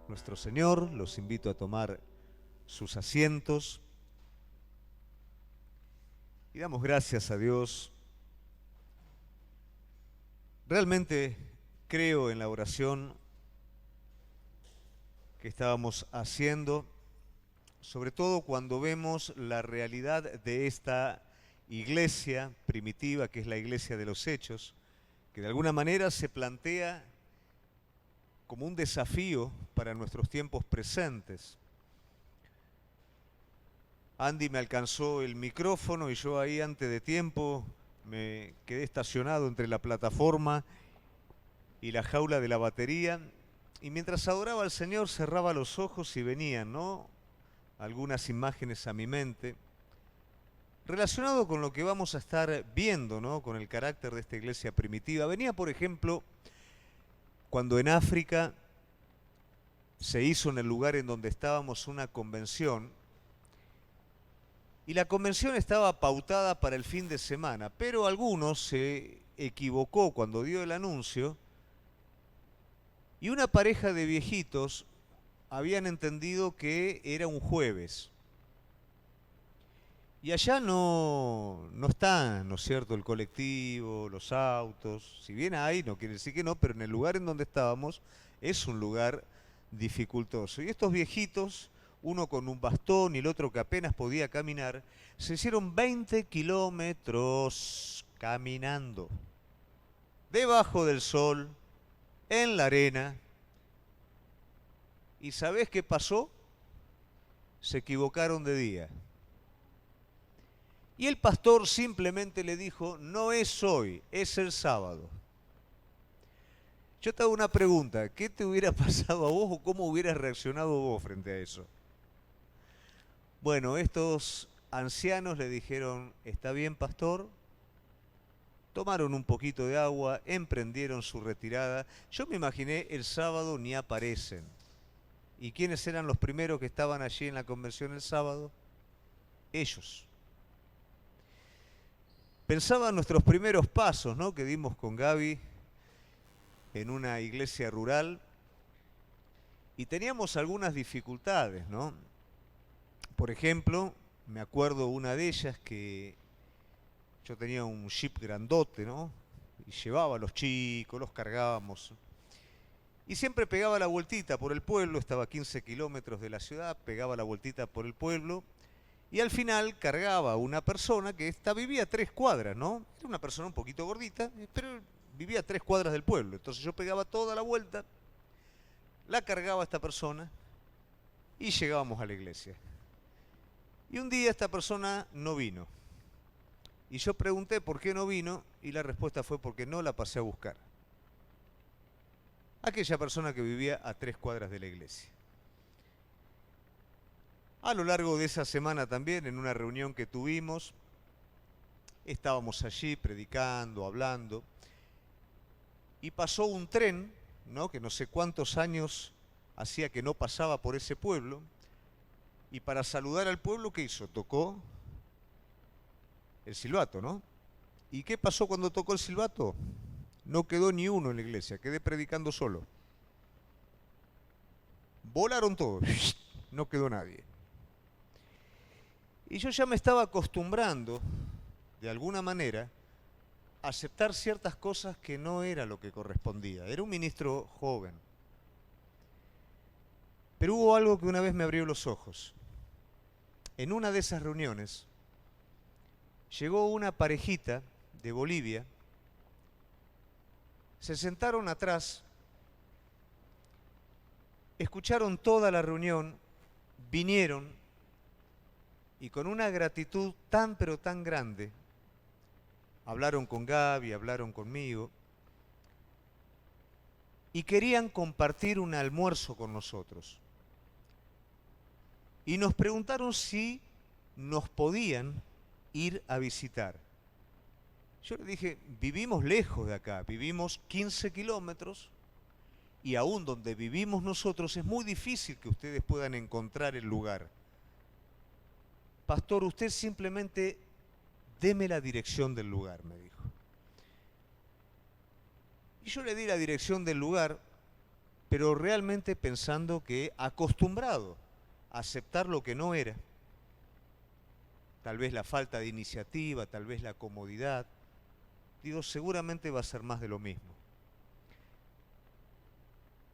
nuestro Señor. Los invito a tomar sus asientos y damos gracias a Dios. Realmente creo en la oración que estábamos haciendo, sobre todo cuando vemos la realidad de esta iglesia primitiva, que es la iglesia de los Hechos, que de alguna manera se plantea como un desafío para nuestros tiempos presentes. Andy me alcanzó el micrófono y yo ahí antes de tiempo me quedé estacionado entre la plataforma y la jaula de la batería, y mientras adoraba al Señor cerraba los ojos y venían, ¿no?, algunas imágenes a mi mente relacionado con lo que vamos a estar viendo, ¿no?, con el carácter de esta iglesia primitiva. Venía, por ejemplo, cuando en África se hizo en el lugar en donde estábamos una convención, y la convención estaba pautada para el fin de semana, pero algunos se equivocó cuando dio el anuncio, y una pareja de viejitos habían entendido que era un jueves. Y allá no está, ¿no es cierto?, el colectivo, los autos. Si bien hay, no quiere decir que no, pero en el lugar en donde estábamos es un lugar dificultoso. Y estos viejitos, uno con un bastón y el otro que apenas podía caminar, se hicieron 20 kilómetros caminando, debajo del sol, en la arena. ¿Y sabés qué pasó? Se equivocaron de día. Y el pastor simplemente le dijo, no es hoy, es el sábado. Yo te hago una pregunta, ¿qué te hubiera pasado a vos o cómo hubieras reaccionado vos frente a eso? Bueno, estos ancianos le dijeron, está bien, pastor. Tomaron un poquito de agua, emprendieron su retirada. Yo me imaginé el sábado ni aparecen. ¿Y quiénes eran los primeros que estaban allí en la convención el sábado? Ellos. Pensaba en nuestros primeros pasos, ¿no?, que dimos con Gaby en una iglesia rural, y teníamos algunas dificultades, ¿no? Por ejemplo, me acuerdo una de ellas que yo tenía un jeep grandote, ¿no?, y llevaba a los chicos, los cargábamos, y siempre pegaba la vueltita por el pueblo, estaba a 15 kilómetros de la ciudad, pegaba la vueltita por el pueblo, y al final cargaba a una persona que vivía a 3 cuadras, ¿no? Era una persona un poquito gordita, pero vivía a 3 cuadras del pueblo. Entonces yo pegaba toda la vuelta, la cargaba a esta persona y llegábamos a la iglesia. Y un día esta persona no vino. Y yo pregunté por qué no vino y la respuesta fue porque no la pasé a buscar. Aquella persona que vivía a 3 cuadras de la iglesia. A lo largo de esa semana también, en una reunión que tuvimos, estábamos allí predicando, hablando, y pasó un tren, ¿no?, que no sé cuántos años hacía que no pasaba por ese pueblo, y para saludar al pueblo, ¿qué hizo? Tocó el silbato, ¿no? ¿Y qué pasó cuando tocó el silbato? No quedó ni uno en la iglesia, quedé predicando solo. Volaron todos, no quedó nadie. Y yo ya me estaba acostumbrando, de alguna manera, a aceptar ciertas cosas que no era lo que correspondía. Era un ministro joven. Pero hubo algo que una vez me abrió los ojos. En una de esas reuniones, llegó una parejita de Bolivia, se sentaron atrás, escucharon toda la reunión, vinieron y con una gratitud tan pero tan grande, hablaron con Gaby, hablaron conmigo y querían compartir un almuerzo con nosotros. Y nos preguntaron si nos podían ir a visitar. Yo le dije, vivimos lejos de acá, vivimos 15 kilómetros y aún donde vivimos nosotros es muy difícil que ustedes puedan encontrar el lugar. Pastor, usted simplemente deme la dirección del lugar, me dijo. Y yo le di la dirección del lugar pero realmente pensando que acostumbrado a aceptar lo que no era, tal vez la falta de iniciativa, tal vez la comodidad, digo, seguramente va a ser más de lo mismo.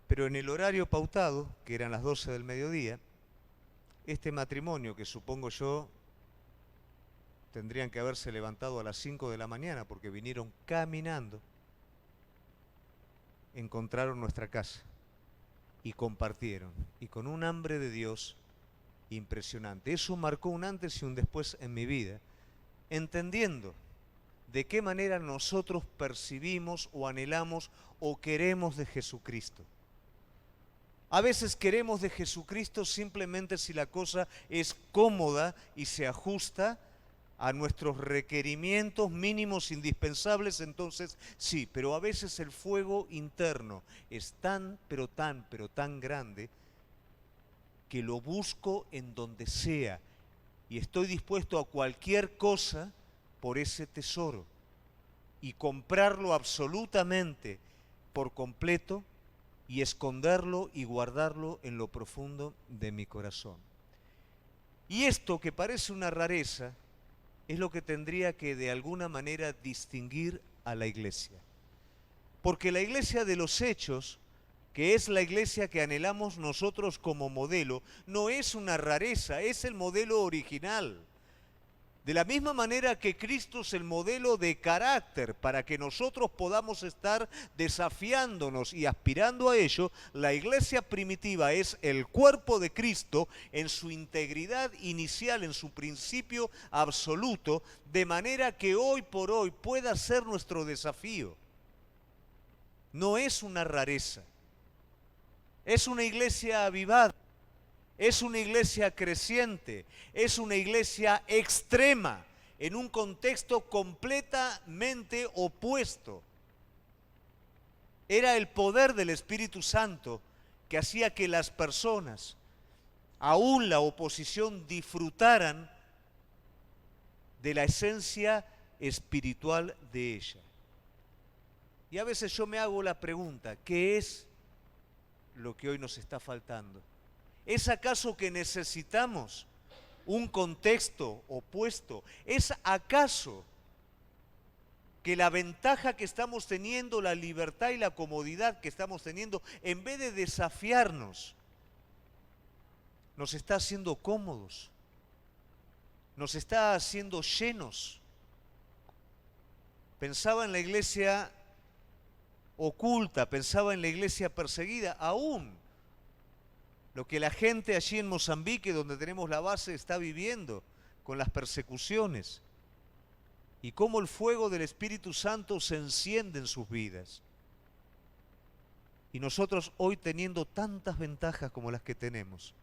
Pero en el horario pautado, que eran las 12 del mediodía, este matrimonio, que supongo yo tendrían que haberse levantado a las 5 de la mañana porque vinieron caminando, encontraron nuestra casa y compartieron, y con un hambre de Dios impresionante. Eso marcó un antes y un después en mi vida, entendiendo de qué manera nosotros percibimos o anhelamos o queremos de Jesucristo. A veces queremos de Jesucristo simplemente si la cosa es cómoda y se ajusta a nuestros requerimientos mínimos indispensables, entonces sí, pero a veces el fuego interno es tan, pero tan grande que lo busco en donde sea y estoy dispuesto a cualquier cosa por ese tesoro y comprarlo absolutamente por completo y esconderlo y guardarlo en lo profundo de mi corazón. Y esto, que parece una rareza, es lo que tendría que de alguna manera distinguir a la iglesia. Porque la iglesia de los Hechos, que es la iglesia que anhelamos nosotros como modelo, no es una rareza, es el modelo original. De la misma manera que Cristo es el modelo de carácter para que nosotros podamos estar desafiándonos y aspirando a ello, la iglesia primitiva es el cuerpo de Cristo en su integridad inicial, en su principio absoluto, de manera que hoy por hoy pueda ser nuestro desafío. No es una rareza, es una iglesia avivada. Es una iglesia creciente, es una iglesia extrema, en un contexto completamente opuesto. Era el poder del Espíritu Santo que hacía que las personas, aún la oposición, disfrutaran de la esencia espiritual de ella. Y a veces yo me hago la pregunta, ¿qué es lo que hoy nos está faltando? ¿Es acaso que necesitamos un contexto opuesto? ¿Es acaso que la ventaja que estamos teniendo, la libertad y la comodidad que estamos teniendo, en vez de desafiarnos, nos está haciendo cómodos, nos está haciendo llenos? Pensaba en la iglesia oculta, pensaba en la iglesia perseguida, aún lo que la gente allí en Mozambique, donde tenemos la base, está viviendo con las persecuciones y cómo el fuego del Espíritu Santo se enciende en sus vidas. Y nosotros hoy, teniendo tantas ventajas como las que tenemos,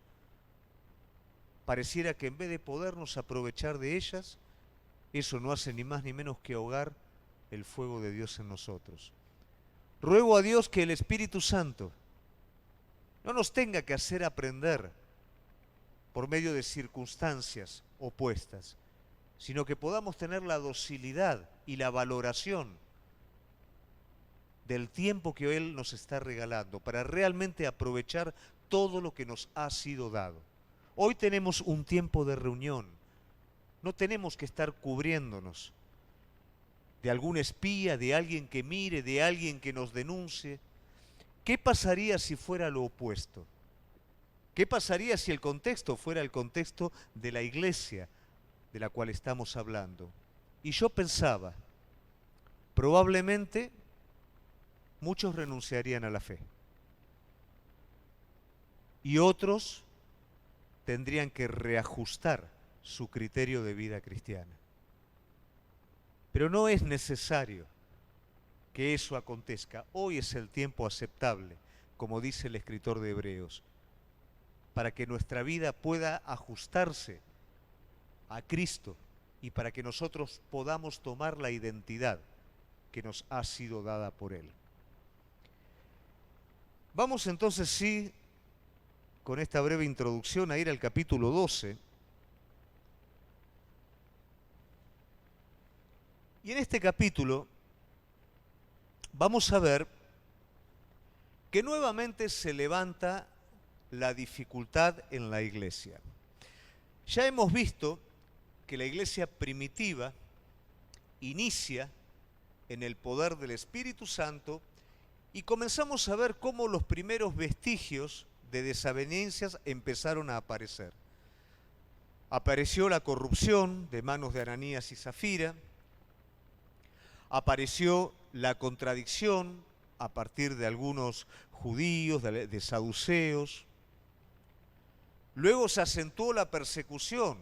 pareciera que en vez de podernos aprovechar de ellas, eso no hace ni más ni menos que ahogar el fuego de Dios en nosotros. Ruego a Dios que el Espíritu Santo no nos tenga que hacer aprender por medio de circunstancias opuestas, sino que podamos tener la docilidad y la valoración del tiempo que Él nos está regalando para realmente aprovechar todo lo que nos ha sido dado. Hoy tenemos un tiempo de reunión, no tenemos que estar cubriéndonos de algún espía, de alguien que mire, de alguien que nos denuncie. ¿Qué pasaría si fuera lo opuesto? ¿Qué pasaría si el contexto fuera el contexto de la iglesia de la cual estamos hablando? Y yo pensaba, probablemente muchos renunciarían a la fe y otros tendrían que reajustar su criterio de vida cristiana. Pero no es necesario que eso acontezca. Hoy es el tiempo aceptable, como dice el escritor de Hebreos, para que nuestra vida pueda ajustarse a Cristo y para que nosotros podamos tomar la identidad que nos ha sido dada por Él. Vamos entonces, sí, con esta breve introducción a ir al capítulo 12. Y en este capítulo vamos a ver que nuevamente se levanta la dificultad en la iglesia. Ya hemos visto que la iglesia primitiva inicia en el poder del Espíritu Santo y comenzamos a ver cómo los primeros vestigios de desavenencias empezaron a aparecer. Apareció la corrupción de manos de Ananías y Zafira, apareció la contradicción a partir de algunos judíos, de saduceos. Luego se acentuó la persecución.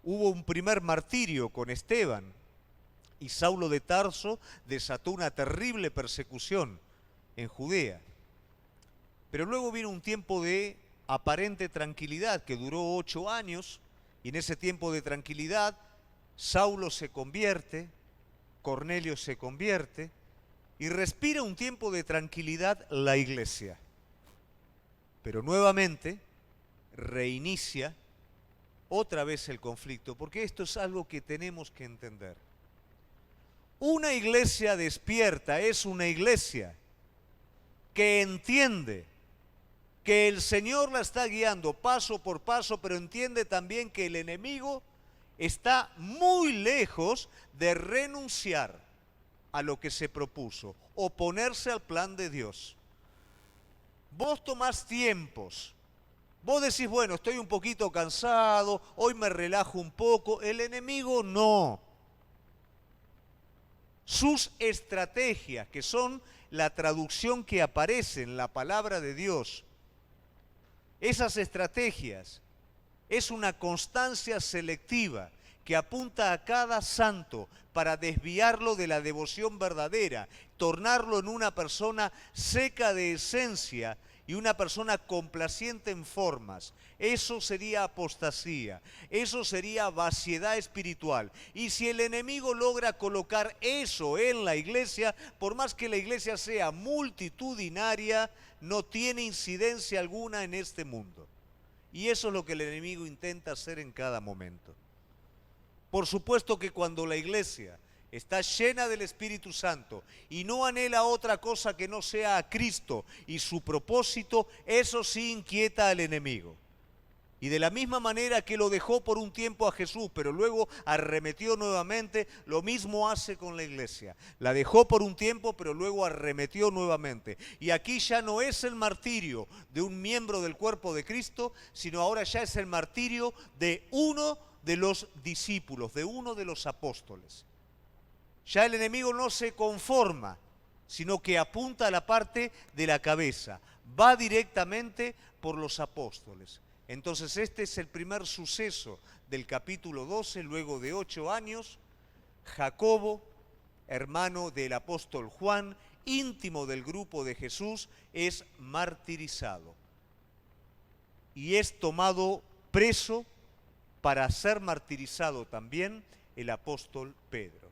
Hubo un primer martirio con Esteban y Saulo de Tarso desató una terrible persecución en Judea. Pero luego vino un tiempo de aparente tranquilidad que duró 8 años y en ese tiempo de tranquilidad Saulo se convierte, Cornelio se convierte y respira un tiempo de tranquilidad la iglesia. Pero nuevamente reinicia otra vez el conflicto, porque esto es algo que tenemos que entender. Una iglesia despierta es una iglesia que entiende que el Señor la está guiando paso por paso, pero entiende también que el enemigo está muy lejos de renunciar a lo que se propuso, oponerse al plan de Dios. Vos tomás tiempos, vos decís, bueno, estoy un poquito cansado, hoy me relajo un poco, el enemigo no. Sus estrategias, que son la traducción que aparece en la palabra de Dios, esas estrategias es una constancia selectiva que apunta a cada santo para desviarlo de la devoción verdadera, tornarlo en una persona seca de esencia y una persona complaciente en formas. Eso sería apostasía, eso sería vaciedad espiritual. Y si el enemigo logra colocar eso en la iglesia, por más que la iglesia sea multitudinaria, no tiene incidencia alguna en este mundo. Y eso es lo que el enemigo intenta hacer en cada momento. Por supuesto que cuando la iglesia está llena del Espíritu Santo y no anhela otra cosa que no sea a Cristo y su propósito, eso sí inquieta al enemigo. Y de la misma manera que lo dejó por un tiempo a Jesús, pero luego arremetió nuevamente, lo mismo hace con la iglesia. La dejó por un tiempo, pero luego arremetió nuevamente. Y aquí ya no es el martirio de un miembro del cuerpo de Cristo, sino ahora ya es el martirio de uno de los discípulos, de uno de los apóstoles. Ya el enemigo no se conforma, sino que apunta a la parte de la cabeza. Va directamente por los apóstoles. Entonces este es el primer suceso del capítulo 12, luego de 8 años. Jacobo, hermano del apóstol Juan, íntimo del grupo de Jesús, es martirizado. Y es tomado preso para ser martirizado también el apóstol Pedro.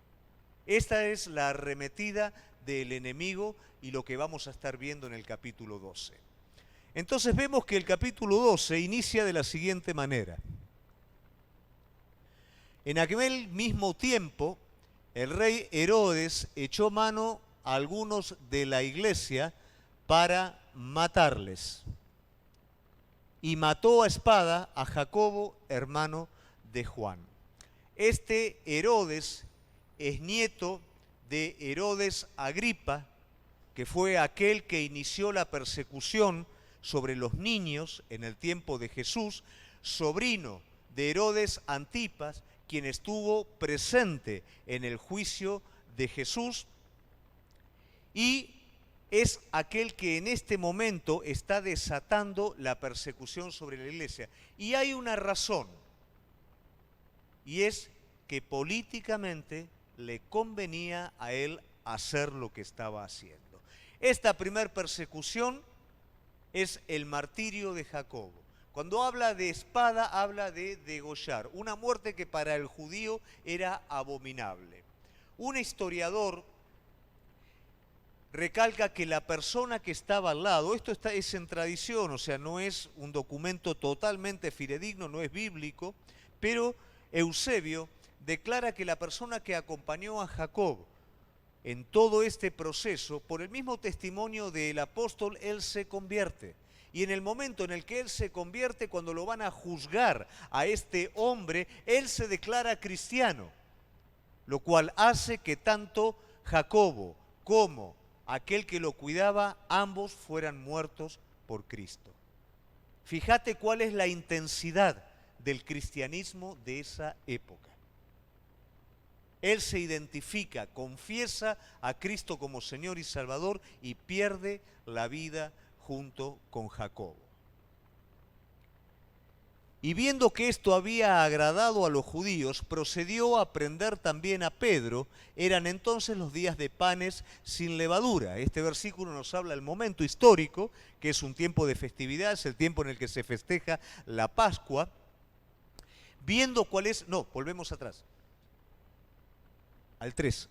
Esta es la arremetida del enemigo y lo que vamos a estar viendo en el capítulo 12. Entonces vemos que el capítulo 12 inicia de la siguiente manera. En aquel mismo tiempo, el rey Herodes echó mano a algunos de la iglesia para matarles. Y mató a espada a Jacobo, hermano de Juan. Este Herodes es nieto de Herodes Agripa, que fue aquel que inició la persecución sobre los niños en el tiempo de Jesús, sobrino de Herodes Antipas, quien estuvo presente en el juicio de Jesús, y es aquel que en este momento está desatando la persecución sobre la iglesia. Y hay una razón, y es que políticamente le convenía a él hacer lo que estaba haciendo. Esta primer persecución es el martirio de Jacobo. Cuando habla de espada, habla de degollar, una muerte que para el judío era abominable. Un historiador recalca que la persona que estaba al lado, es en tradición, o sea, no es un documento totalmente fidedigno, no es bíblico, pero Eusebio declara que la persona que acompañó a Jacob en todo este proceso, por el mismo testimonio del apóstol, él se convierte. Y en el momento en el que él se convierte, cuando lo van a juzgar a este hombre, él se declara cristiano, lo cual hace que tanto Jacobo como aquel que lo cuidaba, ambos fueran muertos por Cristo. Fíjate cuál es la intensidad del cristianismo de esa época. Él se identifica, confiesa a Cristo como Señor y Salvador y pierde la vida junto con Jacobo. Y viendo que esto había agradado a los judíos, procedió a prender también a Pedro. Eran entonces los días de panes sin levadura. Este versículo nos habla del momento histórico, que es un tiempo de festividad, es el tiempo en el que se festeja la Pascua. Viendo cuál es... No, volvemos atrás. Al 3.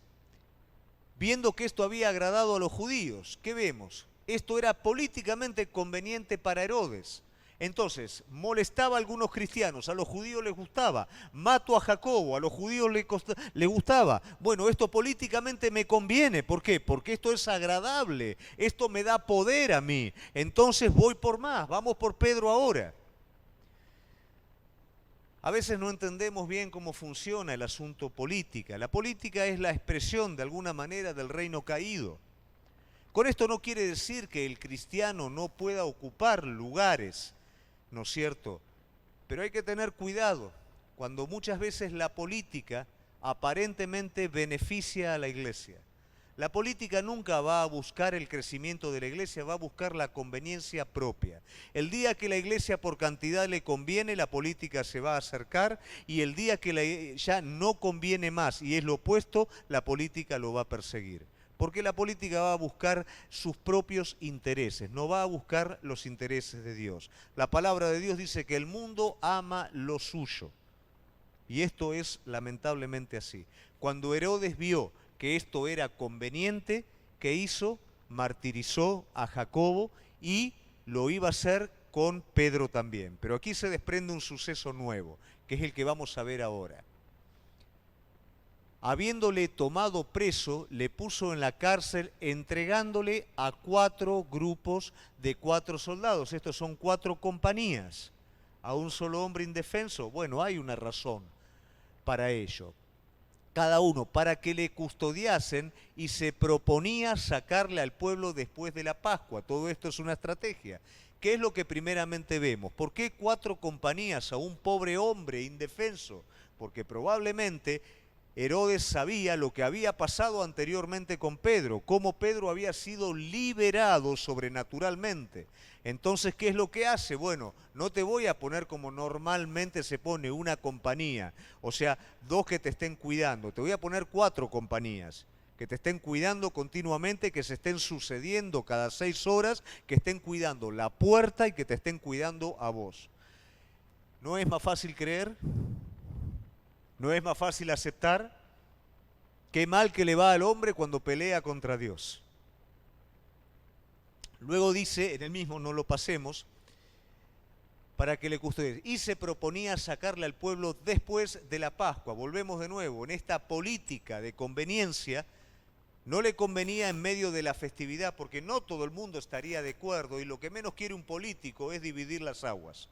Viendo que esto había agradado a los judíos, ¿qué vemos? Esto era políticamente conveniente para Herodes. Entonces, molestaba a algunos cristianos, a los judíos les gustaba. Mato a Jacobo, a los judíos les gustaba. Bueno, esto políticamente me conviene. ¿Por qué? Porque esto es agradable, esto me da poder a mí. Entonces voy por más, vamos por Pedro ahora. A veces no entendemos bien cómo funciona el asunto política. La política es la expresión de alguna manera del reino caído. Con esto no quiere decir que el cristiano no pueda ocupar lugares, ¿no es cierto? Pero hay que tener cuidado cuando muchas veces la política aparentemente beneficia a la iglesia. La política nunca va a buscar el crecimiento de la iglesia, va a buscar la conveniencia propia. El día que la iglesia por cantidad le conviene, la política se va a acercar, y el día que ya no conviene más y es lo opuesto, la política lo va a perseguir. Porque la política va a buscar sus propios intereses, no va a buscar los intereses de Dios. La palabra de Dios dice que el mundo ama lo suyo. Y esto es lamentablemente así. Cuando Herodes vio que esto era conveniente, ¿qué hizo? Martirizó a Jacobo y lo iba a hacer con Pedro también. Pero aquí se desprende un suceso nuevo, que es el que vamos a ver ahora. Habiéndole tomado preso, le puso en la cárcel, entregándole a 4 grupos de 4 soldados. Estos son 4 compañías. A un solo hombre indefenso. Bueno, hay una razón para ello. Cada uno para que le custodiasen, y se proponía sacarle al pueblo después de la Pascua. Todo esto es una estrategia. ¿Qué es lo que primeramente vemos? ¿Por qué 4 compañías a un pobre hombre indefenso? Porque probablemente Herodes sabía lo que había pasado anteriormente con Pedro, cómo Pedro había sido liberado sobrenaturalmente. Entonces, ¿qué es lo que hace? Bueno, no te voy a poner como normalmente se pone una compañía, o sea, 2 que te estén cuidando, te voy a poner 4 compañías que te estén cuidando continuamente, que se estén sucediendo cada 6 horas, que estén cuidando la puerta y que te estén cuidando a vos. ¿No es más fácil creer? ¿No es más fácil aceptar? Qué mal que le va al hombre cuando pelea contra Dios. Luego dice, en el mismo, no lo pasemos, para que le custodie. Y se proponía sacarle al pueblo después de la Pascua. Volvemos de nuevo, en esta política de conveniencia, no le convenía en medio de la festividad, porque no todo el mundo estaría de acuerdo, y lo que menos quiere un político es dividir las aguas.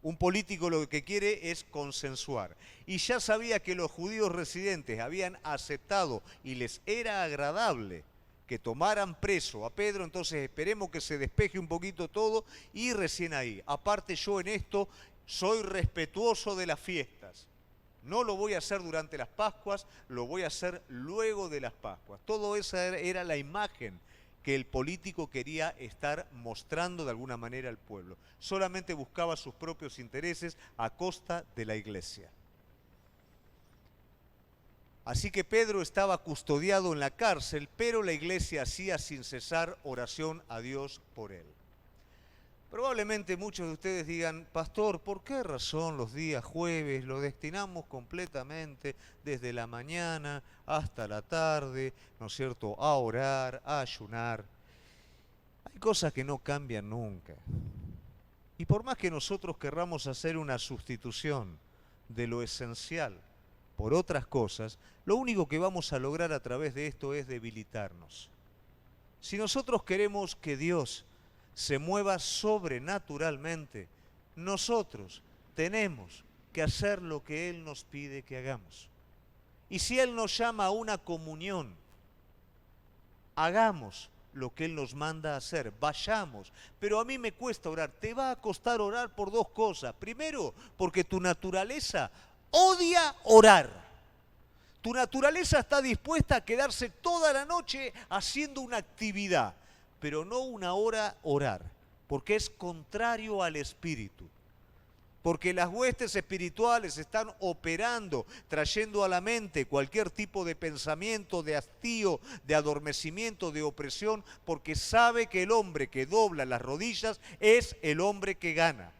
Un político lo que quiere es consensuar. Y ya sabía que los judíos residentes habían aceptado y les era agradable que tomaran preso a Pedro, entonces esperemos que se despeje un poquito todo y recién ahí. Aparte, yo en esto soy respetuoso de las fiestas. No lo voy a hacer durante las Pascuas, lo voy a hacer luego de las Pascuas. Todo esa era la imagen que el político quería estar mostrando de alguna manera al pueblo. Solamente buscaba sus propios intereses a costa de la iglesia. Así que Pedro estaba custodiado en la cárcel, pero la iglesia hacía sin cesar oración a Dios por él. Probablemente muchos de ustedes digan, pastor, ¿por qué razón los días jueves los destinamos completamente desde la mañana hasta la tarde, ¿no es cierto?, a orar, a ayunar? Hay cosas que no cambian nunca. Y por más que nosotros querramos hacer una sustitución de lo esencial, por otras cosas, lo único que vamos a lograr a través de esto es debilitarnos. Si nosotros queremos que Dios se mueva sobrenaturalmente, nosotros tenemos que hacer lo que Él nos pide que hagamos. Y si Él nos llama a una comunión, hagamos lo que Él nos manda a hacer, vayamos. Pero a mí me cuesta orar. Te va a costar orar por dos cosas. Primero, porque tu naturaleza odia orar. Tu naturaleza está dispuesta a quedarse toda la noche haciendo una actividad, pero no una hora orar, porque es contrario al espíritu. Porque las huestes espirituales están operando, trayendo a la mente cualquier tipo de pensamiento, de hastío, de adormecimiento, de opresión, porque sabe que el hombre que dobla las rodillas es el hombre que gana.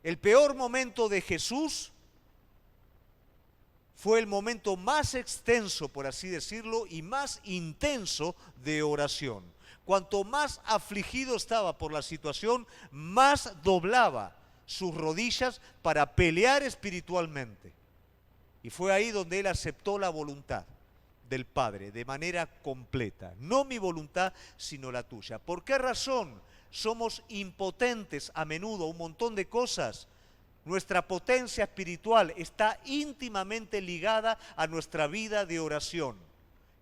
El peor momento de Jesús fue el momento más extenso, por así decirlo, y más intenso de oración. Cuanto más afligido estaba por la situación, más doblaba sus rodillas para pelear espiritualmente. Y fue ahí donde él aceptó la voluntad del Padre de manera completa. No mi voluntad, sino la tuya. ¿Por qué razón somos impotentes a menudo, un montón de cosas? Nuestra potencia espiritual está íntimamente ligada a nuestra vida de oración.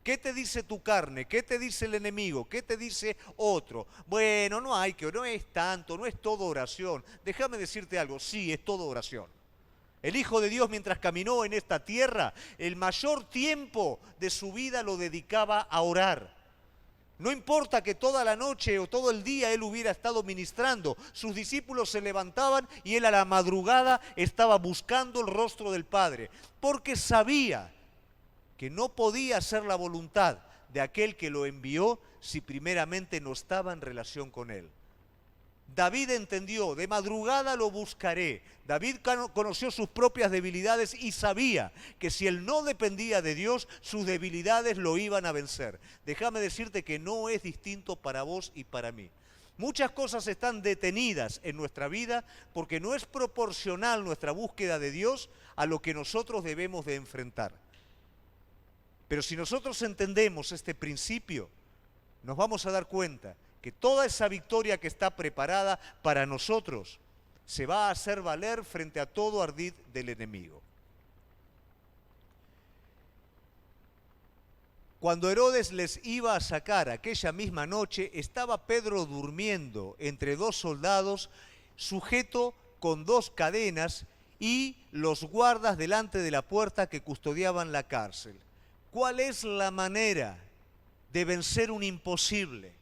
¿Qué te dice tu carne? ¿Qué te dice el enemigo? ¿Qué te dice otro? Bueno, no es tanto, no es todo oración. Déjame decirte algo, sí, es todo oración. El Hijo de Dios, mientras caminó en esta tierra, el mayor tiempo de su vida lo dedicaba a orar. No importa que toda la noche o todo el día él hubiera estado ministrando, sus discípulos se levantaban y él a la madrugada estaba buscando el rostro del Padre, porque sabía que no podía hacer la voluntad de aquel que lo envió si primeramente no estaba en relación con él. David entendió, de madrugada lo buscaré. David conoció sus propias debilidades y sabía que si él no dependía de Dios, sus debilidades lo iban a vencer. Déjame decirte que no es distinto para vos y para mí. Muchas cosas están detenidas en nuestra vida porque no es proporcional nuestra búsqueda de Dios a lo que nosotros debemos de enfrentar. Pero si nosotros entendemos este principio, nos vamos a dar cuenta que toda esa victoria que está preparada para nosotros se va a hacer valer frente a todo ardid del enemigo. Cuando Herodes les iba a sacar aquella misma noche, estaba Pedro durmiendo entre dos soldados, sujeto con dos cadenas y los guardas delante de la puerta que custodiaban la cárcel. ¿Cuál es la manera de vencer un imposible?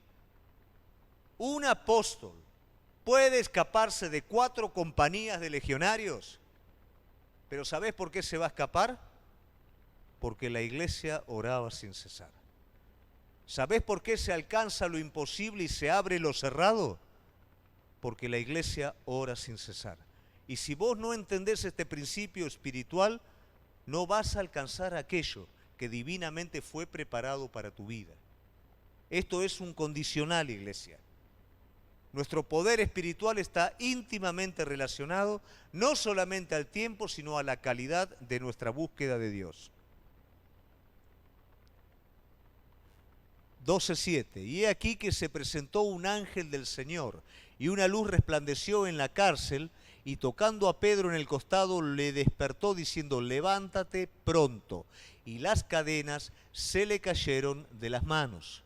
Un apóstol puede escaparse de 4 compañías de legionarios, pero ¿sabés por qué se va a escapar? Porque la iglesia oraba sin cesar. ¿Sabés por qué se alcanza lo imposible y se abre lo cerrado? Porque la iglesia ora sin cesar. Y si vos no entendés este principio espiritual, no vas a alcanzar aquello que divinamente fue preparado para tu vida. Esto es un condicional, iglesia. Nuestro poder espiritual está íntimamente relacionado no solamente al tiempo, sino a la calidad de nuestra búsqueda de Dios. 12:7. Y he aquí que se presentó un ángel del Señor, y una luz resplandeció en la cárcel, y tocando a Pedro en el costado le despertó diciendo: levántate pronto. Y las cadenas se le cayeron de las manos.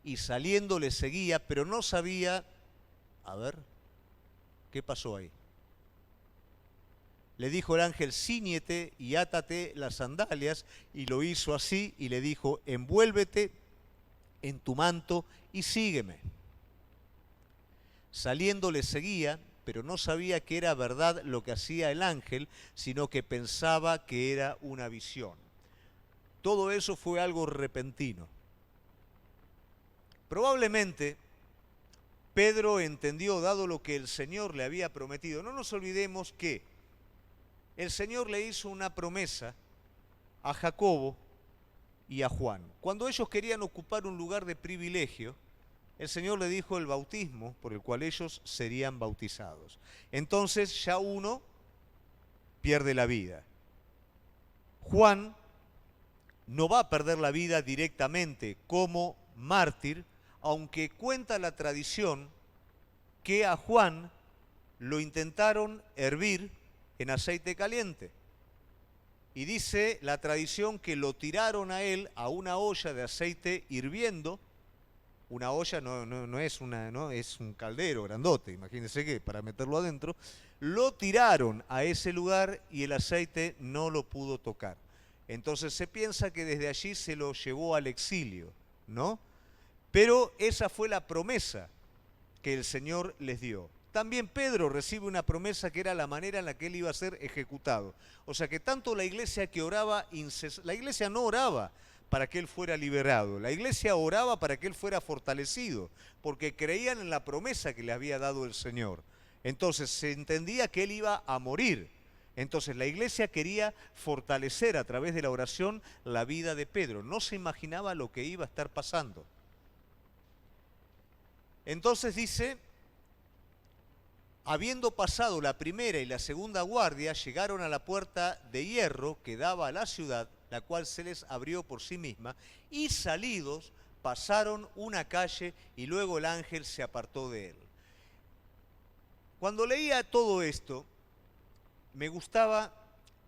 Y saliendo le seguía, pero no sabía, ¿qué pasó ahí? Le dijo el ángel: cíñete y átate las sandalias, y lo hizo así, y le dijo: envuélvete en tu manto y sígueme. Saliendo le seguía, pero no sabía que era verdad lo que hacía el ángel, sino que pensaba que era una visión. Todo eso fue algo repentino. Probablemente Pedro entendió, dado lo que el Señor le había prometido. No nos olvidemos que el Señor le hizo una promesa a Jacobo y a Juan. Cuando ellos querían ocupar un lugar de privilegio, el Señor le dijo el bautismo por el cual ellos serían bautizados. Entonces ya uno pierde la vida. Juan no va a perder la vida directamente como mártir, aunque cuenta la tradición que a Juan lo intentaron hervir en aceite caliente. Y dice la tradición que lo tiraron a él a una olla de aceite hirviendo. Una olla no es es un caldero grandote, imagínense que para meterlo adentro. Lo tiraron a ese lugar y el aceite no lo pudo tocar. Entonces se piensa que desde allí se lo llevó al exilio, ¿no? Pero esa fue la promesa que el Señor les dio. También Pedro recibe una promesa que era la manera en la que él iba a ser ejecutado. O sea que tanto la iglesia que oraba, la iglesia no oraba para que él fuera liberado, la iglesia oraba para que él fuera fortalecido, porque creían en la promesa que le había dado el Señor. Entonces se entendía que él iba a morir. Entonces la iglesia quería fortalecer a través de la oración la vida de Pedro. No se imaginaba lo que iba a estar pasando. Entonces dice, habiendo pasado la primera y la segunda guardia, llegaron a la puerta de hierro que daba a la ciudad, la cual se les abrió por sí misma, y salidos pasaron una calle y luego el ángel se apartó de él. Cuando leía todo esto, me gustaba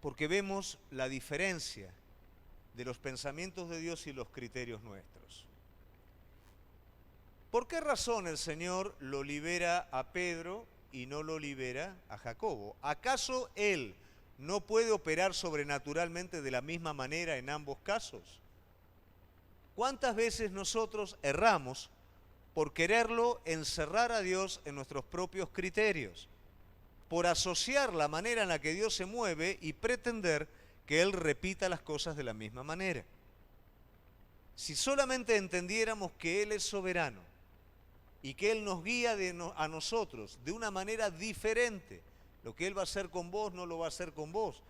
porque vemos la diferencia de los pensamientos de Dios y los criterios nuestros. ¿Por qué razón el Señor lo libera a Pedro y no lo libera a Jacobo? ¿Acaso Él no puede operar sobrenaturalmente de la misma manera en ambos casos? ¿Cuántas veces nosotros erramos por quererlo encerrar a Dios en nuestros propios criterios? Por asociar la manera en la que Dios se mueve y pretender que Él repita las cosas de la misma manera. Si solamente entendiéramos que Él es soberano y que Él nos guía a nosotros de una manera diferente, lo que Él va a hacer con vos no lo va a hacer con vos,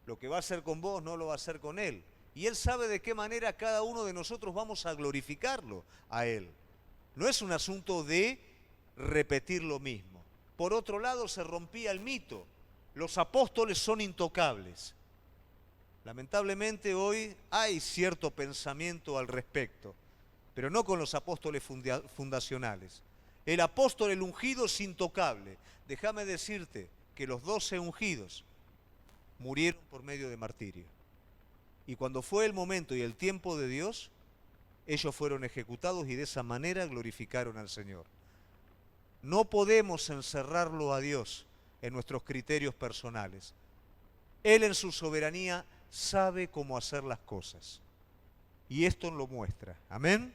lo que va a hacer con vos no lo va a hacer con Él. Y Él sabe de qué manera cada uno de nosotros vamos a glorificarlo a Él. No es un asunto de repetir lo mismo. Por otro lado, se rompía el mito. Los apóstoles son intocables. Lamentablemente hoy hay cierto pensamiento al respecto, pero no con los apóstoles fundacionales. El apóstol, el ungido, es intocable. Déjame decirte que los 12 ungidos murieron por medio de martirio. Y cuando fue el momento y el tiempo de Dios, ellos fueron ejecutados y de esa manera glorificaron al Señor. No podemos encerrarlo a Dios en nuestros criterios personales. Él en su soberanía sabe cómo hacer las cosas. Y esto lo muestra. Amén.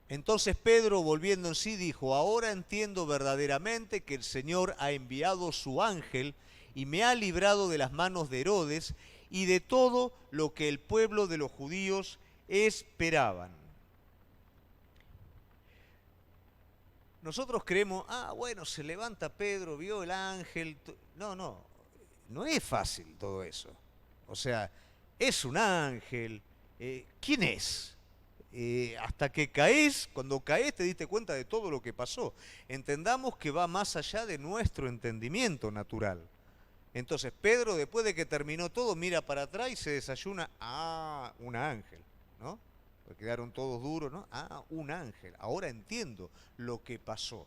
Entonces Pedro, volviendo en sí, dijo, ahora entiendo verdaderamente que el Señor ha enviado su ángel y me ha librado de las manos de Herodes y de todo lo que el pueblo de los judíos esperaban. Nosotros creemos, bueno, se levanta Pedro, vio el ángel. No es fácil todo eso. O sea, es un ángel. ¿Quién es? Hasta que caes, cuando caes te diste cuenta de todo lo que pasó. Entendamos que va más allá de nuestro entendimiento natural. Entonces Pedro, después de que terminó todo, mira para atrás y se desayuna, un ángel, ¿no? Quedaron todos duros, ¿no? Un ángel. Ahora entiendo lo que pasó.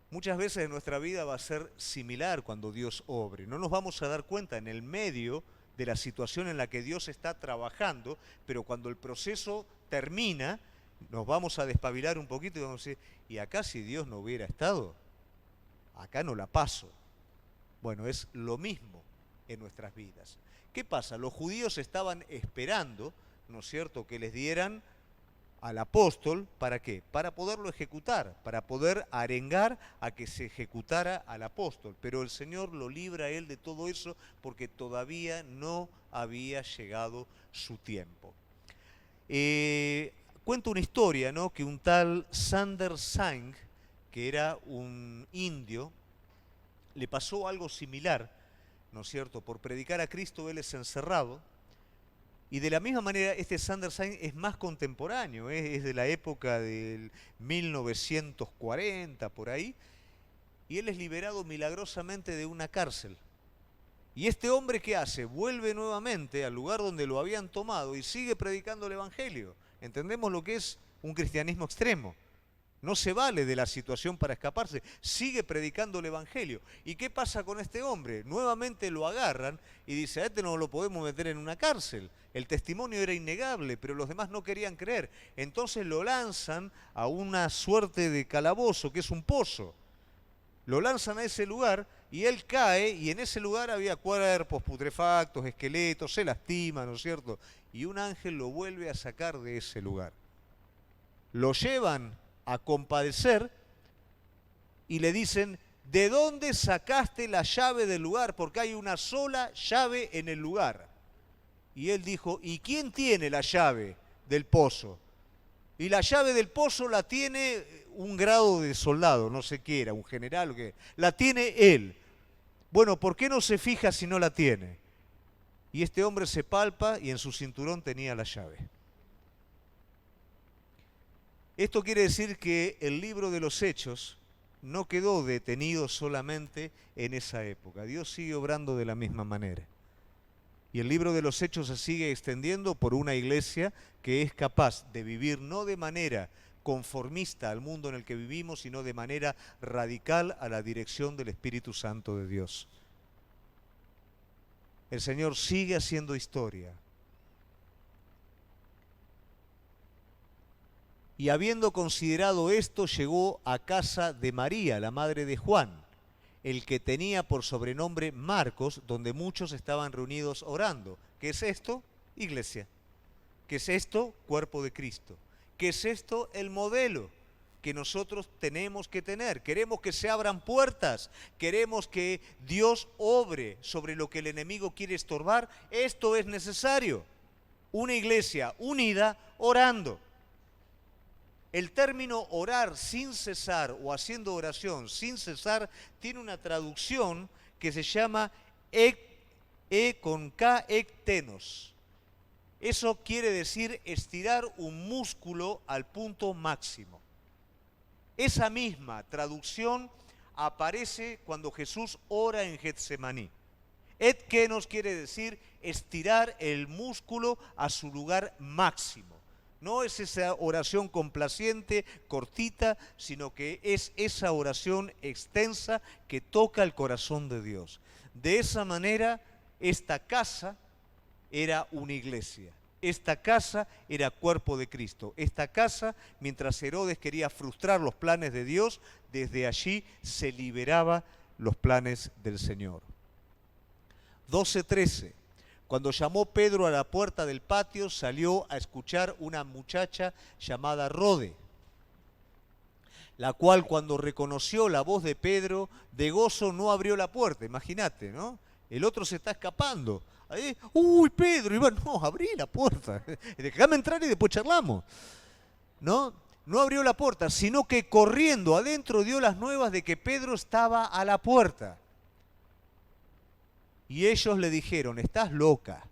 Muchas veces en nuestra vida va a ser similar cuando Dios obre. No nos vamos a dar cuenta en el medio de la situación en la que Dios está trabajando, pero cuando el proceso termina, nos vamos a despabilar un poquito y vamos a decir, ¿y acá si Dios no hubiera estado? Acá no la paso. Bueno, es lo mismo en nuestras vidas. ¿Qué pasa? Los judíos estaban esperando, ¿no es cierto?, que les dieran al apóstol, ¿para qué? Para poderlo ejecutar, para poder arengar a que se ejecutara al apóstol. Pero el Señor lo libra a él de todo eso porque todavía no había llegado su tiempo. Cuento una historia, ¿no?, que un tal Sundar Singh, que era un indio, le pasó algo similar, ¿no es cierto? Por predicar a Cristo él es encerrado. Y de la misma manera, este Sundar Singh es más contemporáneo, es de la época del 1940, por ahí. y él es liberado milagrosamente de una cárcel. Y este hombre, ¿qué hace? Vuelve nuevamente al lugar donde lo habían tomado y sigue predicando el Evangelio. ¿Entendemos lo que es un cristianismo extremo? No se vale de la situación para escaparse, sigue predicando el Evangelio. ¿Y qué pasa con este hombre? Nuevamente lo agarran y dice, a este no lo podemos meter en una cárcel. El testimonio era innegable, pero los demás no querían creer. Entonces lo lanzan a una suerte de calabozo, que es un pozo. Lo lanzan a ese lugar y él cae, y en ese lugar había cuerpos putrefactos, esqueletos, se lastima, ¿no es cierto? Y un ángel lo vuelve a sacar de ese lugar. Lo llevan a compadecer y le dicen, ¿de dónde sacaste la llave del lugar? Porque hay una sola llave en el lugar. Y él dijo, ¿y quién tiene la llave del pozo? Y la llave del pozo la tiene un grado de soldado, no sé qué era, un general o qué. La tiene él. Bueno, ¿por qué no se fija si no la tiene? Y este hombre se palpa y en su cinturón tenía la llave. Esto quiere decir que el libro de los Hechos no quedó detenido solamente en esa época. Dios sigue obrando de la misma manera. Y el libro de los Hechos se sigue extendiendo por una iglesia que es capaz de vivir no de manera conformista al mundo en el que vivimos, sino de manera radical a la dirección del Espíritu Santo de Dios. El Señor sigue haciendo historia. Y habiendo considerado esto, llegó a casa de María, la madre de Juan, el que tenía por sobrenombre Marcos, donde muchos estaban reunidos orando. ¿Qué es esto? Iglesia. ¿Qué es esto? Cuerpo de Cristo. ¿Qué es esto? El modelo que nosotros tenemos que tener. Queremos que se abran puertas, queremos que Dios obre sobre lo que el enemigo quiere estorbar. Esto es necesario. Una iglesia unida orando. El término orar sin cesar o haciendo oración sin cesar tiene una traducción que se llama ektenos. Eso quiere decir estirar un músculo al punto máximo. Esa misma traducción aparece cuando Jesús ora en Getsemaní. Ektenos quiere decir estirar el músculo a su lugar máximo. No es esa oración complaciente, cortita, sino que es esa oración extensa que toca el corazón de Dios. De esa manera, esta casa era una iglesia. Esta casa era cuerpo de Cristo. Esta casa, mientras Herodes quería frustrar los planes de Dios, desde allí se liberaba los planes del Señor. 12:13. Cuando llamó Pedro a la puerta del patio, salió a escuchar una muchacha llamada Rode, la cual cuando reconoció la voz de Pedro, de gozo no abrió la puerta. Imagínate, ¿no? El otro se está escapando. Ahí, uy, Pedro, Iván, no, abrí la puerta. Déjame entrar y después charlamos. ¿No? No abrió la puerta, sino que corriendo adentro dio las nuevas de que Pedro estaba a la puerta. Y ellos le dijeron, estás loca.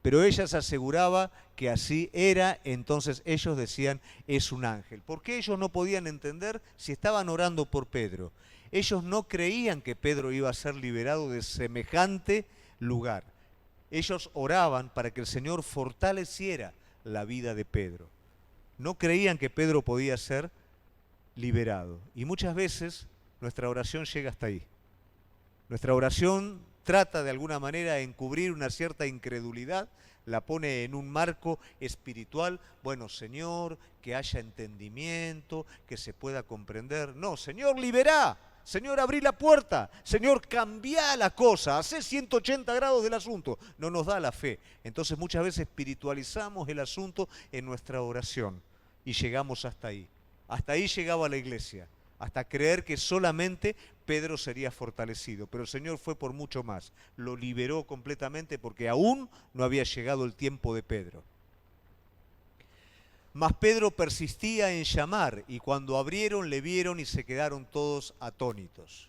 Pero ella se aseguraba que así era, entonces ellos decían, es un ángel. ¿Por qué ellos no podían entender si estaban orando por Pedro? Ellos no creían que Pedro iba a ser liberado de semejante lugar. Ellos oraban para que el Señor fortaleciera la vida de Pedro. No creían que Pedro podía ser liberado. Y muchas veces nuestra oración llega hasta ahí. Nuestra oración trata de alguna manera de encubrir una cierta incredulidad, la pone en un marco espiritual. Bueno, Señor, que haya entendimiento, que se pueda comprender. No, Señor, liberá. Señor, abrí la puerta. Señor, cambia la cosa. Hacé 180 grados del asunto. No nos da la fe. Entonces muchas veces espiritualizamos el asunto en nuestra oración y llegamos hasta ahí. Hasta ahí llegaba la iglesia. Hasta creer que solamente Pedro sería fortalecido. Pero el Señor fue por mucho más. Lo liberó completamente porque aún no había llegado el tiempo de Pedro. Mas Pedro persistía en llamar, y cuando abrieron le vieron y se quedaron todos atónitos.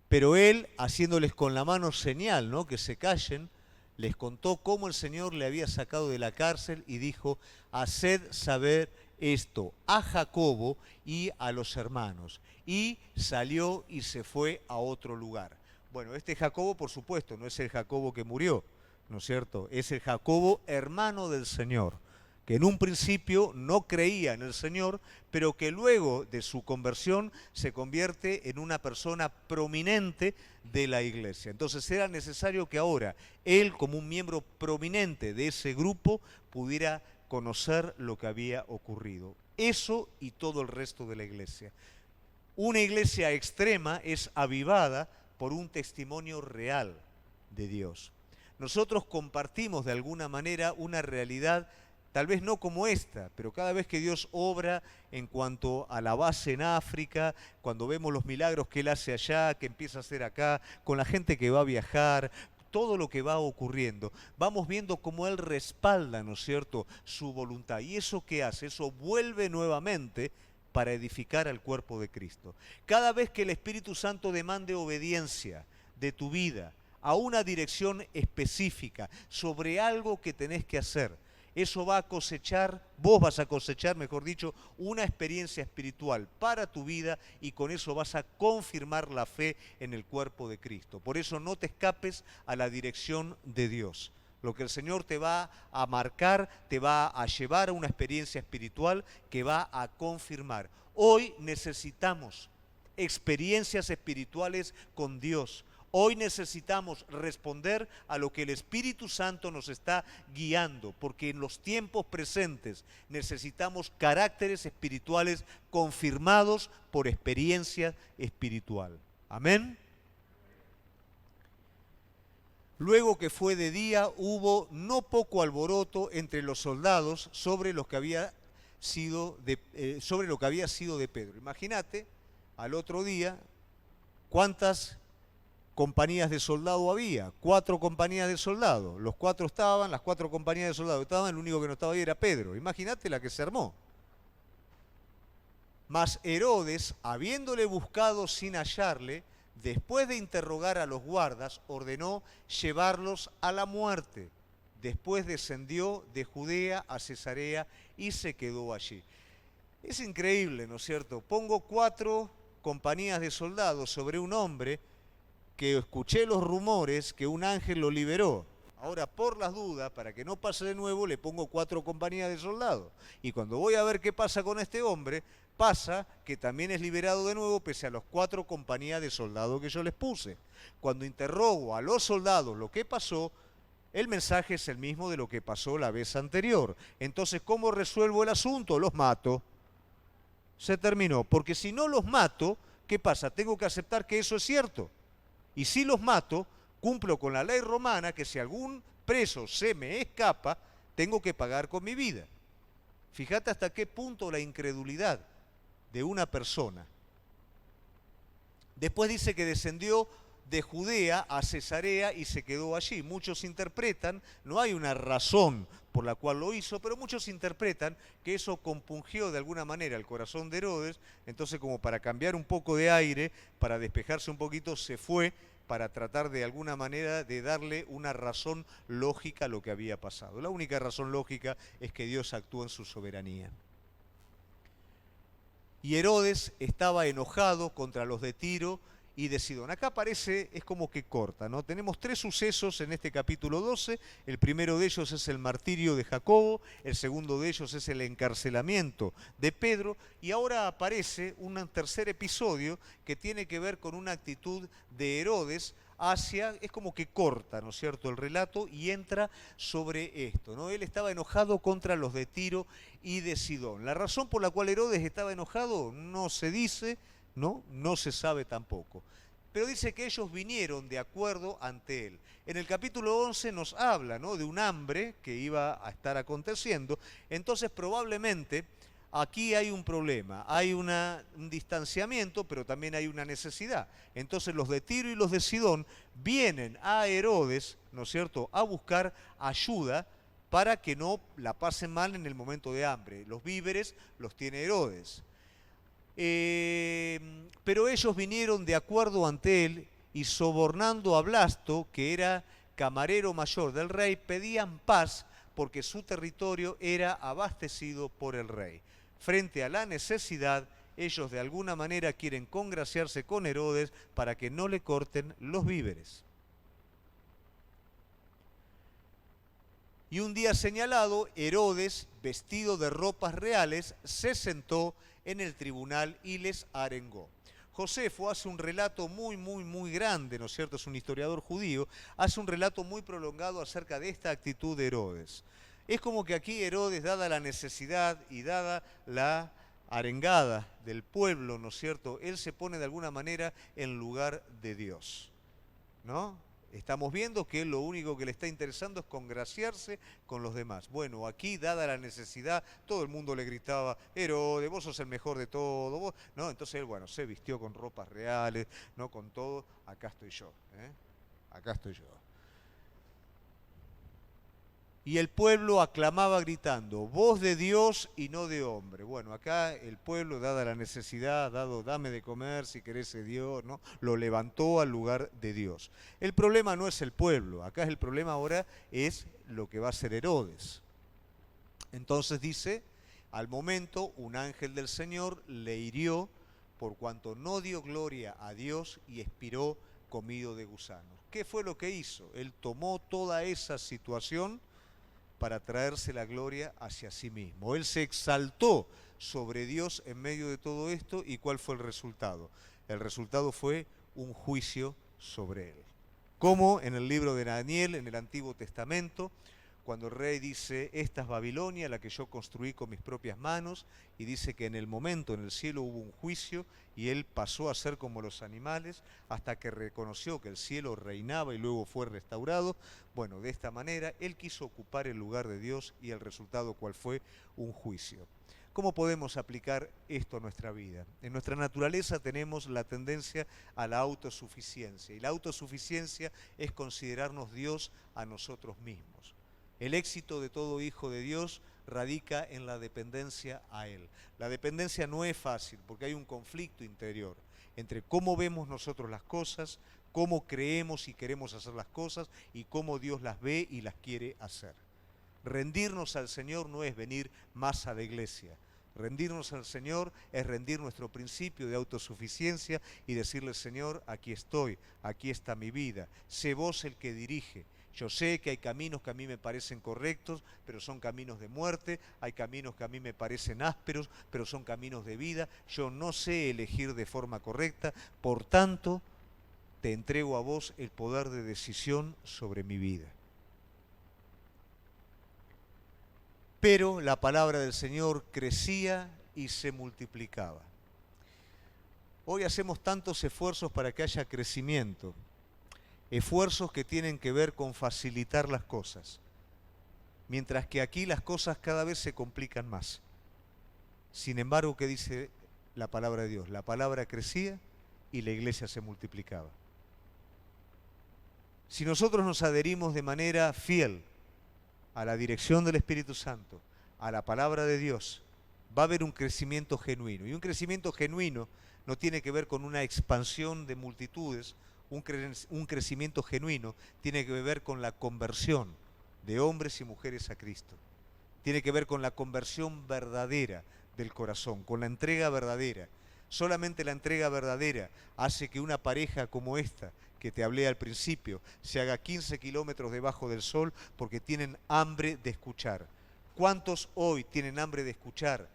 Pero él, haciéndoles con la mano señal, ¿no?, que se callen, les contó cómo el Señor le había sacado de la cárcel y dijo, haced saber esto a Jacobo y a los hermanos. Y salió y se fue a otro lugar. Bueno, este Jacobo, por supuesto, no es el Jacobo que murió, ¿no es cierto? Es el Jacobo hermano del Señor, que en un principio no creía en el Señor, pero que luego de su conversión se convierte en una persona prominente de la iglesia. Entonces era necesario que ahora él, como un miembro prominente de ese grupo, pudiera conocer lo que había ocurrido. Eso y todo el resto de la iglesia. Una iglesia extrema es avivada por un testimonio real de Dios. Nosotros compartimos de alguna manera una realidad, tal vez no como esta, pero cada vez que Dios obra en cuanto a la base en África, cuando vemos los milagros que Él hace allá, que empieza a hacer acá, con la gente que va a viajar, todo lo que va ocurriendo, vamos viendo cómo Él respalda, ¿no es cierto?, su voluntad. ¿Y eso qué hace? Eso vuelve nuevamente para edificar al cuerpo de Cristo. Cada vez que el Espíritu Santo demande obediencia de tu vida a una dirección específica, sobre algo que tenés que hacer, eso va a cosechar, vos vas a cosechar, mejor dicho, una experiencia espiritual para tu vida y con eso vas a confirmar la fe en el cuerpo de Cristo. Por eso no te escapes a la dirección de Dios. Lo que el Señor te va a marcar, te va a llevar a una experiencia espiritual que va a confirmar. Hoy necesitamos experiencias espirituales con Dios. Hoy necesitamos responder a lo que el Espíritu Santo nos está guiando, porque en los tiempos presentes necesitamos caracteres espirituales confirmados por experiencia espiritual. Amén. Luego que fue de día, hubo no poco alboroto entre los soldados sobre lo que había sido de Pedro. Imagínate, al otro día, ¿cuántas compañías de soldado había? 4 compañías de soldados. Los 4 estaban, las 4 compañías de soldados estaban, el único que no estaba ahí era Pedro. Imagínate la que se armó. Mas Herodes, habiéndole buscado sin hallarle, después de interrogar a los guardas, ordenó llevarlos a la muerte. Después descendió de Judea a Cesarea y se quedó allí. Es increíble, ¿no es cierto? Pongo 4 compañías de soldados sobre un hombre que escuché los rumores que un ángel lo liberó. Ahora, por las dudas, para que no pase de nuevo, le pongo 4 compañías de soldados. Y cuando voy a ver qué pasa con este hombre, pasa que también es liberado de nuevo pese a las 4 compañías de soldados que yo les puse. Cuando interrogo a los soldados lo que pasó, el mensaje es el mismo de lo que pasó la vez anterior. Entonces, ¿cómo resuelvo el asunto? Los mato. Se terminó. Porque si no los mato, ¿qué pasa? Tengo que aceptar que eso es cierto. Y si los mato, cumplo con la ley romana que si algún preso se me escapa, tengo que pagar con mi vida. Fíjate hasta qué punto la incredulidad de una persona. Después dice que descendió de Judea a Cesarea y se quedó allí. Muchos interpretan, no hay una razón por la cual lo hizo, pero muchos interpretan que eso compungió de alguna manera el corazón de Herodes, entonces como para cambiar un poco de aire, para despejarse un poquito, se fue para tratar de alguna manera de darle una razón lógica a lo que había pasado. La única razón lógica es que Dios actúa en su soberanía. Y Herodes estaba enojado contra los de Tiro y de Sidón. Acá parece, es como que corta, ¿no? Tenemos 3 sucesos en este capítulo 12. El primero de ellos es el martirio de Jacobo, el segundo de ellos es el encarcelamiento de Pedro, y ahora aparece un tercer episodio que tiene que ver con una actitud de Herodes hacia, es como que corta, ¿no es cierto?, el relato y entra sobre esto, ¿no? Él estaba enojado contra los de Tiro y de Sidón. La razón por la cual Herodes estaba enojado no se dice, no se sabe tampoco. Pero dice que ellos vinieron de acuerdo ante él. En el capítulo 11 nos habla, ¿no?, de un hambre que iba a estar aconteciendo. Entonces probablemente aquí hay un problema, hay un distanciamiento, pero también hay una necesidad. Entonces los de Tiro y los de Sidón vienen a Herodes, ¿no es cierto?, a buscar ayuda para que no la pasen mal en el momento de hambre. Los víveres los tiene Herodes. Pero ellos vinieron de acuerdo ante él y sobornando a Blasto, que era camarero mayor del rey, pedían paz porque su territorio era abastecido por el rey. frente a la necesidad, ellos de alguna manera quieren congraciarse con Herodes para que no le corten los víveres. Y un día señalado, Herodes, vestido de ropas reales, se sentó en el tribunal y les arengó. Josefo hace un relato muy grande, ¿no es cierto? Es un historiador judío, hace un relato muy prolongado acerca de esta actitud de Herodes. Es como que aquí Herodes, dada la necesidad y dada la arengada del pueblo, ¿no es cierto?, él se pone de alguna manera en lugar de Dios, ¿no? Estamos viendo que lo único que le está interesando es congraciarse con los demás. Bueno, aquí, dada la necesidad, todo el mundo le gritaba: Herodes, vos sos el mejor de todo, vos, ¿no? Entonces él, bueno, se vistió con ropas reales, ¿no? Con todo, acá estoy yo, ¿eh? Acá estoy yo. Y el pueblo aclamaba gritando: voz de Dios y no de hombre. Bueno, acá el pueblo, dada la necesidad, dado dame de comer si querés Dios, ¿no?, lo levantó al lugar de Dios. El problema no es el pueblo, acá el problema ahora es lo que va a hacer Herodes. Entonces dice: al momento un ángel del Señor le hirió por cuanto no dio gloria a Dios y expiró comido de gusanos. ¿Qué fue lo que hizo? Él tomó toda esa situación para traerse la gloria hacia sí mismo. Él se exaltó sobre Dios en medio de todo esto. ¿Y cuál fue el resultado? El resultado fue un juicio sobre él. Como en el libro de Daniel, en el Antiguo Testamento, cuando el rey dice: esta es Babilonia, la que yo construí con mis propias manos, y dice que en el momento en el cielo hubo un juicio y él pasó a ser como los animales hasta que reconoció que el cielo reinaba y luego fue restaurado. Bueno, de esta manera él quiso ocupar el lugar de Dios y el resultado, ¿cuál fue? Un juicio. ¿Cómo podemos aplicar esto a nuestra vida? En nuestra naturaleza tenemos la tendencia a la autosuficiencia, y la autosuficiencia es considerarnos Dios a nosotros mismos. El éxito de todo hijo de Dios radica en la dependencia a Él. La dependencia no es fácil porque hay un conflicto interior entre cómo vemos nosotros las cosas, cómo creemos y queremos hacer las cosas y cómo Dios las ve y las quiere hacer. Rendirnos al Señor no es venir más a la iglesia. Rendirnos al Señor es rendir nuestro principio de autosuficiencia y decirle: Señor, aquí estoy, aquí está mi vida, sé vos el que dirige. Yo sé que hay caminos que a mí me parecen correctos, pero son caminos de muerte, hay caminos que a mí me parecen ásperos, pero son caminos de vida. Yo no sé elegir de forma correcta, por tanto, te entrego a vos el poder de decisión sobre mi vida. Pero la palabra del Señor crecía y se multiplicaba. Hoy hacemos tantos esfuerzos para que haya crecimiento, esfuerzos que tienen que ver con facilitar las cosas, mientras que aquí las cosas cada vez se complican más. Sin embargo, ¿qué dice la palabra de Dios? La palabra crecía y la iglesia se multiplicaba. Si nosotros nos adherimos de manera fiel a la dirección del Espíritu Santo, a la palabra de Dios, va a haber un crecimiento genuino. Y un crecimiento genuino no tiene que ver con una expansión de multitudes. Un crecimiento genuino tiene que ver con la conversión de hombres y mujeres a Cristo. Tiene que ver con la conversión verdadera del corazón, con la entrega verdadera. Solamente la entrega verdadera hace que una pareja como esta, que te hablé al principio, se haga 15 kilómetros debajo del sol porque tienen hambre de escuchar. ¿Cuántos hoy tienen hambre de escuchar?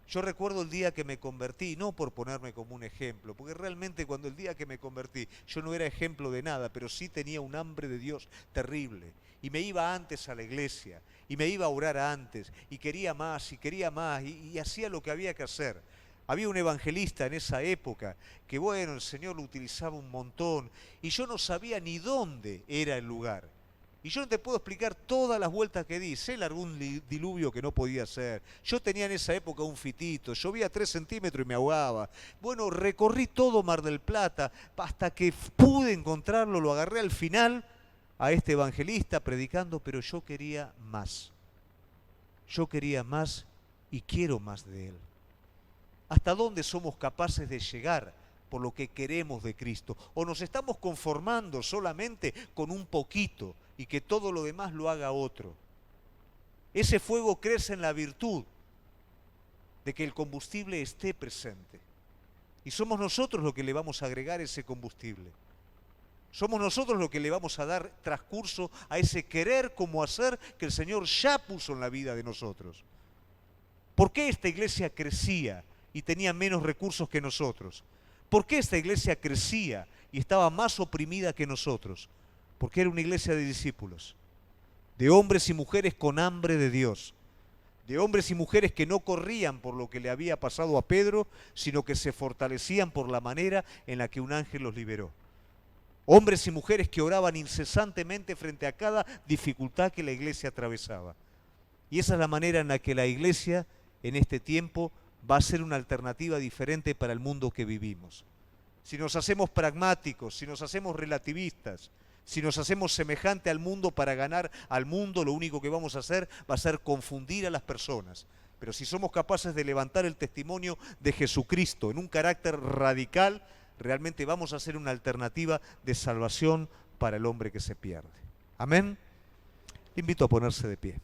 Yo recuerdo el día que me convertí, no por ponerme como un ejemplo, porque realmente cuando el día que me convertí, yo no era ejemplo de nada, pero sí tenía un hambre de Dios terrible. Y me iba antes a la iglesia, y me iba a orar antes, y quería más, y hacía lo que había que hacer. Había un evangelista en esa época que, bueno, el Señor lo utilizaba un montón, y yo no sabía ni dónde era el lugar. Y yo no te puedo explicar todas las vueltas que di. Sé largó un diluvio que no podía hacer. Yo tenía en esa época un fitito. Llovía 3 centímetros y me ahogaba. Bueno, recorrí todo Mar del Plata hasta que pude encontrarlo. Lo agarré al final a este evangelista predicando, pero yo quería más. Yo quería más y quiero más de él. ¿Hasta dónde somos capaces de llegar por lo que queremos de Cristo? ¿O nos estamos conformando solamente con un poquito y que todo lo demás lo haga otro? Ese fuego crece en la virtud. de que el combustible esté presente. Y somos nosotros los que le vamos a agregar ese combustible. Somos nosotros los que le vamos a dar transcurso a ese querer como hacer que el Señor ya puso en la vida de nosotros. ¿Por qué esta iglesia crecía y tenía menos recursos que nosotros? ¿Por qué esta iglesia crecía y estaba más oprimida que nosotros? Porque era una iglesia de discípulos, de hombres y mujeres con hambre de Dios, de hombres y mujeres que no corrían por lo que le había pasado a Pedro, sino que se fortalecían por la manera en la que un ángel los liberó. Hombres y mujeres que oraban incesantemente frente a cada dificultad que la iglesia atravesaba. Y esa es la manera en la que la iglesia en este tiempo va a ser una alternativa diferente para el mundo que vivimos. Si nos hacemos pragmáticos, si nos hacemos relativistas, si nos hacemos semejante al mundo para ganar al mundo, lo único que vamos a hacer va a ser confundir a las personas. Pero si somos capaces de levantar el testimonio de Jesucristo en un carácter radical, realmente vamos a ser una alternativa de salvación para el hombre que se pierde. Amén. Le invito a ponerse de pie.